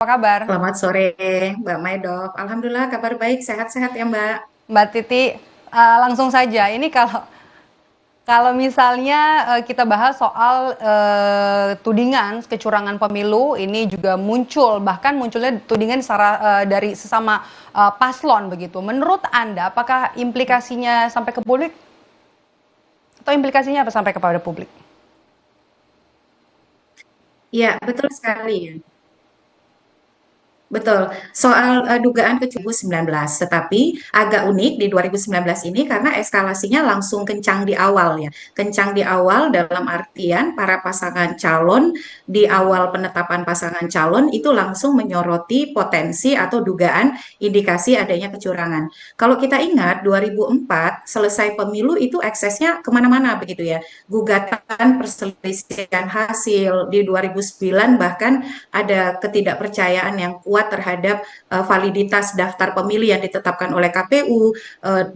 Apa kabar? Selamat sore, Mbak Maidov. Alhamdulillah kabar baik, sehat-sehat ya Mbak. Mbak Titi, langsung saja. Ini kalau kalau misalnya kita bahas soal tudingan kecurangan pemilu, ini juga muncul, bahkan munculnya tudingan secara, dari sesama paslon begitu. Menurut Anda, apakah implikasinya sampai ke publik atau implikasinya apa sampai kepada publik? Iya, betul sekali ya. Betul, soal dugaan kecurangan 19, tetapi agak unik di 2019 ini karena eskalasinya langsung kencang di awal ya. Kencang di awal dalam artian para pasangan calon di awal penetapan pasangan calon itu langsung menyoroti potensi atau dugaan indikasi adanya kecurangan. Kalau kita ingat 2004 selesai pemilu itu eksesnya kemana-mana begitu ya. Gugatan perselisihan hasil di 2009 bahkan ada ketidakpercayaan yang kuat terhadap validitas daftar pemilih yang ditetapkan oleh KPU.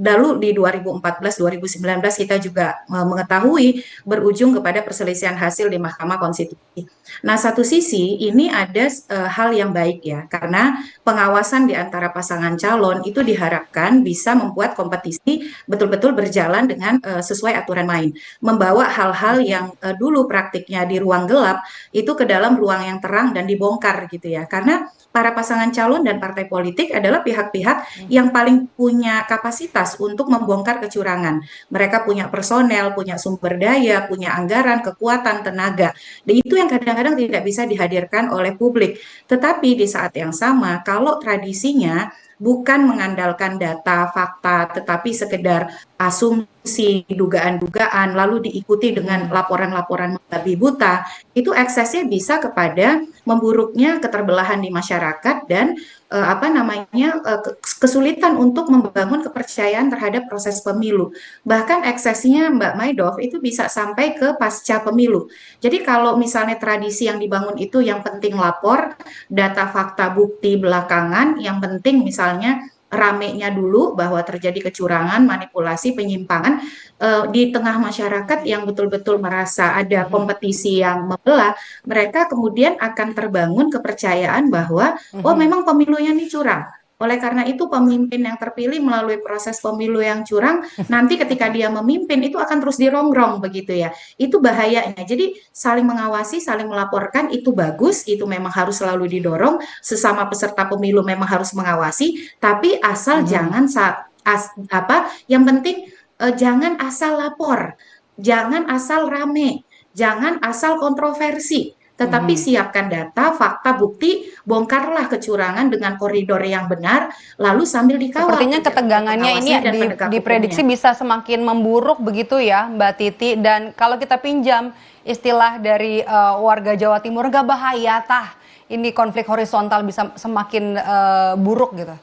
Lalu di 2014-2019 kita juga mengetahui berujung kepada perselisihan hasil di Mahkamah Konstitusi. Nah, satu sisi ini ada hal yang baik ya, karena pengawasan di antara pasangan calon itu diharapkan bisa membuat kompetisi betul-betul berjalan dengan sesuai aturan main, membawa hal-hal yang dulu praktiknya di ruang gelap itu ke dalam ruang yang terang dan dibongkar gitu ya. Karena para pasangan calon dan partai politik adalah pihak-pihak yang paling punya kapasitas untuk membongkar kecurangan. Mereka punya personel, punya sumber daya, punya anggaran, kekuatan, tenaga. Dan itu yang kadang-kadang tidak bisa dihadirkan oleh publik. Tetapi di saat yang sama, kalau tradisinya bukan mengandalkan data, fakta, tetapi sekedar asumsi, dugaan-dugaan, lalu diikuti dengan laporan-laporan membabi buta, itu eksesnya bisa kepada memburuknya keterbelahan di masyarakat dan apa namanya kesulitan untuk membangun kepercayaan terhadap proses pemilu. Bahkan eksesnya Mbak Maidov itu bisa sampai ke pasca pemilu. Jadi kalau misalnya tradisi yang dibangun itu yang penting lapor, data fakta bukti belakangan, yang penting misalnya ramenya dulu bahwa terjadi kecurangan, manipulasi, penyimpangan di tengah masyarakat yang betul-betul merasa ada kompetisi yang membelah, mereka kemudian akan terbangun kepercayaan bahwa oh memang pemilunya ini curang. Oleh karena itu pemimpin yang terpilih melalui proses pemilu yang curang, nanti ketika dia memimpin itu akan terus dirongrong begitu ya. Itu bahayanya. Jadi saling mengawasi, saling melaporkan itu bagus, itu memang harus selalu didorong. Sesama peserta pemilu memang harus mengawasi, tapi asal jangan yang penting jangan asal lapor, jangan asal rame, jangan asal kontroversi, tetapi siapkan data, fakta, bukti, bongkarlah kecurangan dengan koridor yang benar, lalu sambil dikawal Sepertinya kerja kerja ketegangannya ini pengawasnya dan penegak diprediksi hukumnya. bisa semakin memburuk begitu ya, Mbak Titi. Dan kalau kita pinjam istilah dari warga Jawa Timur, nggak bahaya tah ini konflik horizontal bisa semakin buruk gitu.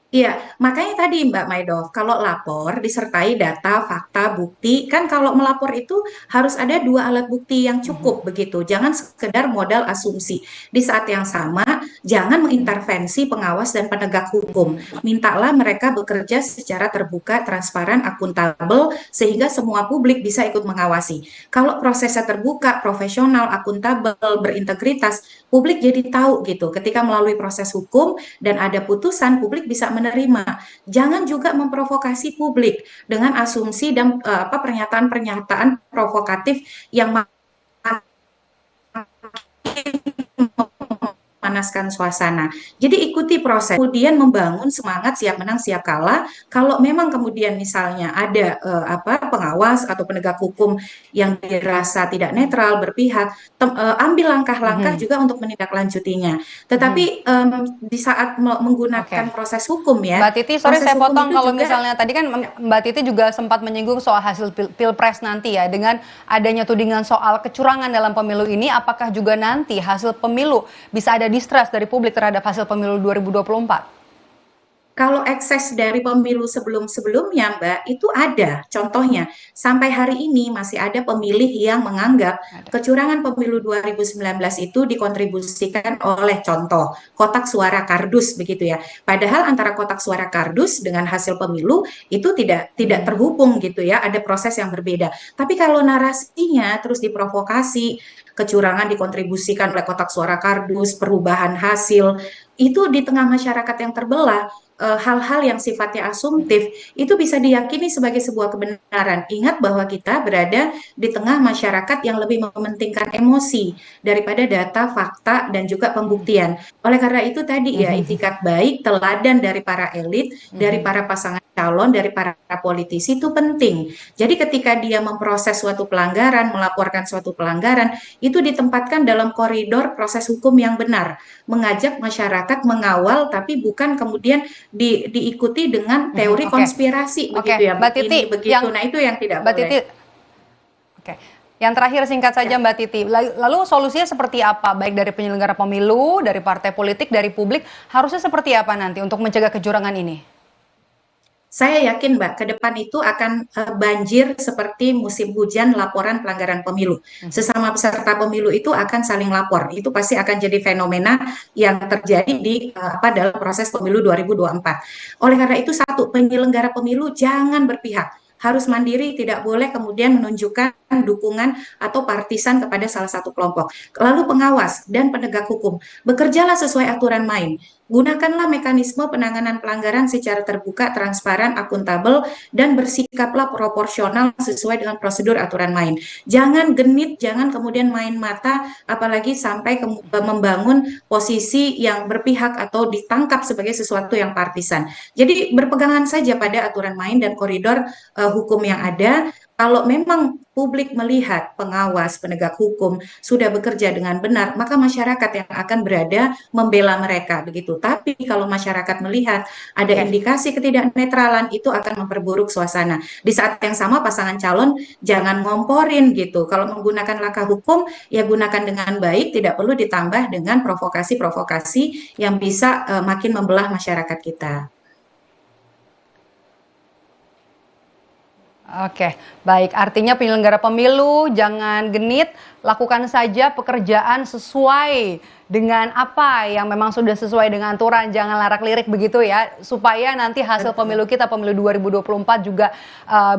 Iya, makanya tadi Mbak Maidov, kalau lapor disertai data, fakta, bukti, kan kalau melapor itu harus ada dua alat bukti yang cukup begitu. Jangan sekedar modal asumsi. Di saat yang sama, jangan mengintervensi pengawas dan penegak hukum. Mintalah mereka bekerja secara terbuka, transparan, akuntabel, sehingga semua publik bisa ikut mengawasi. Kalau prosesnya terbuka, profesional, akuntabel, berintegritas, publik jadi tahu gitu. Ketika melalui proses hukum dan ada putusan, publik bisa menerima. Jangan juga memprovokasi publik dengan asumsi dan pernyataan-pernyataan provokatif yang memanaskan suasana. Jadi ikuti proses, kemudian membangun semangat siap menang siap kalah. Kalau memang kemudian misalnya ada pengawas atau penegak hukum yang dirasa tidak netral, berpihak, ambil langkah-langkah Mhm, juga untuk menindaklanjutinya. mhm. Tetapi di saat Oke. menggunakan proses hukum ya, Mbak Titi, sorry proses saya hukum potong itu kalau juga misalnya tadi kan Mbak Titi juga sempat menyinggung soal hasil pilpres nanti ya, dengan adanya tudingan soal kecurangan dalam pemilu ini, apakah juga nanti hasil pemilu bisa ada distrust dari publik terhadap hasil pemilu 2024? Kalau ekses dari pemilu sebelum-sebelumnya, Mbak, itu ada. Contohnya, sampai hari ini masih ada pemilih yang menganggap Ada. kecurangan pemilu 2019 itu dikontribusikan oleh contoh kotak suara kardus begitu ya. Padahal antara kotak suara kardus dengan hasil pemilu itu tidak terhubung gitu ya, ada proses yang berbeda. Tapi kalau narasinya terus diprovokasi, kecurangan dikontribusikan oleh kotak suara kardus, perubahan hasil, itu di tengah masyarakat yang terbelah, hal-hal yang sifatnya asumtif itu bisa diyakini sebagai sebuah kebenaran. Ingat bahwa kita berada di tengah masyarakat yang lebih mementingkan emosi daripada data, fakta, dan juga pembuktian. Oleh karena itu tadi ya, itikat baik, teladan dari para elit, dari para pasangan calon, dari para politisi itu penting. Jadi ketika dia memproses suatu pelanggaran, melaporkan suatu pelanggaran, itu ditempatkan dalam koridor proses hukum yang benar, mengajak masyarakat mengawal, tapi bukan kemudian diikuti dengan teori Oke, konspirasi oke, begitu ya, Mbak Titi, begini begitu. Nah, itu yang tidak Mbak boleh. Titi, oke. Yang terakhir singkat saja Ya. Mbak Titi. Lalu solusinya seperti apa? Baik dari penyelenggara pemilu, dari partai politik, dari publik, harusnya seperti apa nanti untuk mencegah kecurangan ini? Saya yakin Mbak, ke depan itu akan banjir seperti musim hujan laporan pelanggaran pemilu. Sesama peserta pemilu itu akan saling lapor. Itu pasti akan jadi fenomena yang terjadi di dalam proses pemilu 2024. Oleh karena itu satu, penyelenggara pemilu jangan berpihak. Harus mandiri, tidak boleh kemudian menunjukkan dukungan atau partisan kepada salah satu kelompok. Lalu pengawas dan penegak hukum, bekerjalah sesuai aturan main. Gunakanlah mekanisme penanganan pelanggaran secara terbuka, transparan, akuntabel, dan bersikaplah proporsional sesuai dengan prosedur aturan main. Jangan genit, jangan kemudian main mata, apalagi sampai membangun posisi yang berpihak atau ditangkap sebagai sesuatu yang partisan. Jadi berpegangan saja pada aturan main dan koridor hukum yang ada. Kalau memang publik melihat pengawas penegak hukum sudah bekerja dengan benar, maka masyarakat yang akan berada membela mereka begitu. Tapi kalau masyarakat melihat ada Oke. indikasi ketidaknetralan, itu akan memperburuk suasana. Di saat yang sama pasangan calon jangan ngomporin gitu. Kalau menggunakan langkah hukum, ya gunakan dengan baik, tidak perlu ditambah dengan provokasi-provokasi yang bisa makin membelah masyarakat kita. Oke, baik. Artinya penyelenggara pemilu jangan genit, lakukan saja pekerjaan sesuai dengan apa yang memang sudah sesuai dengan aturan, jangan larak-lirik begitu ya, supaya nanti hasil pemilu kita, pemilu 2024 juga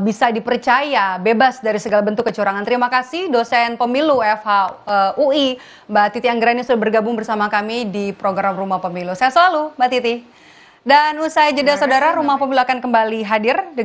bisa dipercaya, bebas dari segala bentuk kecurangan. Terima kasih dosen pemilu FH UI, Mbak Titi Anggreni sudah bergabung bersama kami di program Rumah Pemilu. Saya selalu, Mbak Titi. Dan usai jeda saudara, Rumah Pemilu akan kembali hadir dengan